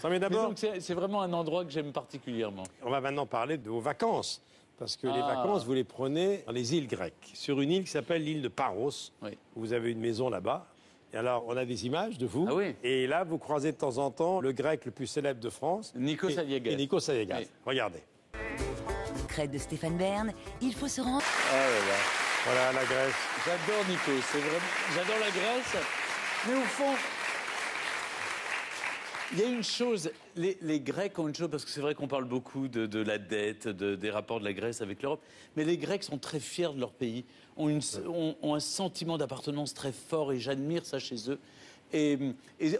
Mais d'abord, c'est vraiment un endroit que j'aime particulièrement. on va maintenant parler de vos vacances. Parce que les vacances, vous les prenez dans les îles grecques. Sur une île qui s'appelle l'île de Paros. Oui. Vous avez une maison là-bas. Et alors, on a des images de vous. Ah oui. Et là, vous croisez de temps en temps le grec le plus célèbre de France. Nikos Aliagas. Et Nikos Aliagas. Oui. Regardez. Crête de Stéphane Bern, il faut se rendre. Oh là là. Voilà la Grèce. J'adore Nikos, c'est vraiment... J'adore la Grèce. Mais au fond, il y a une chose, les Grecs ont une chose, parce que c'est vrai qu'on parle beaucoup de la dette, des rapports de la Grèce avec l'Europe, mais les Grecs sont très fiers de leur pays, ont un sentiment d'appartenance très fort, et j'admire ça chez eux. Et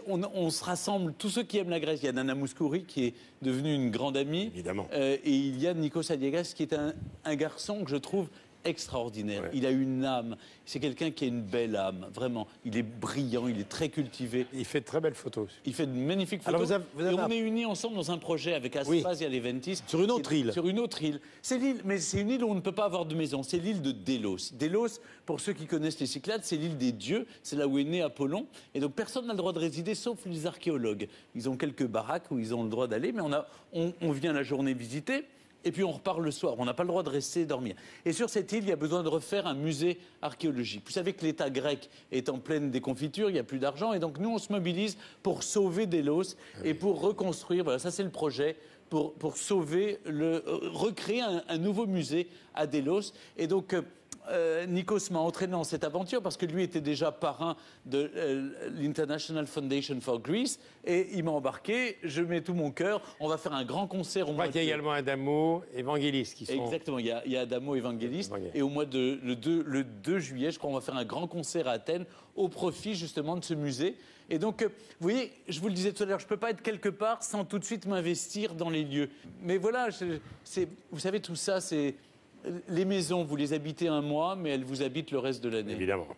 on se rassemble, tous ceux qui aiment la Grèce. Il y a Nana Mouskouri qui est devenue une grande amie. Évidemment. Et il y a Nikos Aliagas qui est un garçon que je trouve extraordinaire. Ouais. Il a une âme. C'est quelqu'un qui a une belle âme, vraiment. Il est brillant, il est très cultivé. Il fait de très belles photos. Il fait de magnifiques Alors photos. vous avez Et on est unis ensemble dans un projet avec Aspasia Leventis. Sur une autre île. Sur une autre île. C'est l'île, mais c'est une île où on ne peut pas avoir de maison. C'est l'île de Délos. Délos, pour ceux qui connaissent les Cyclades, c'est l'île des dieux. C'est là où est né Apollon. Et donc personne n'a le droit de résider, sauf les archéologues. Ils ont quelques baraques où ils ont le droit d'aller, mais on vient la journée visiter. Et puis on repart le soir, on n'a pas le droit de rester dormir. Et sur cette île, il y a besoin de refaire un musée archéologique. Vous savez que l'État grec est en pleine déconfiture, il n'y a plus d'argent, et donc nous on se mobilise pour sauver Délos et pour reconstruire, voilà, ça c'est le projet, pour sauver, recréer un nouveau musée à Délos. Et donc Nikos m'a entraîné dans cette aventure parce que lui était déjà parrain de l'International Foundation for Greece et il m'a embarqué, je mets tout mon cœur, on va faire un grand concert au mois Il y a également Adamo et Vangelis qui sont... Exactement, il y a Adamo et Vangelis et au mois le 2 juillet, je crois, on va faire un grand concert à Athènes au profit justement de ce musée. Et donc, vous voyez, je vous le disais tout à l'heure, je ne peux pas être quelque part sans tout de suite m'investir dans les lieux. Mais voilà, vous savez, tout ça, c'est... Les maisons, vous les habitez un mois, mais elles vous habitent le reste de l'année. Évidemment.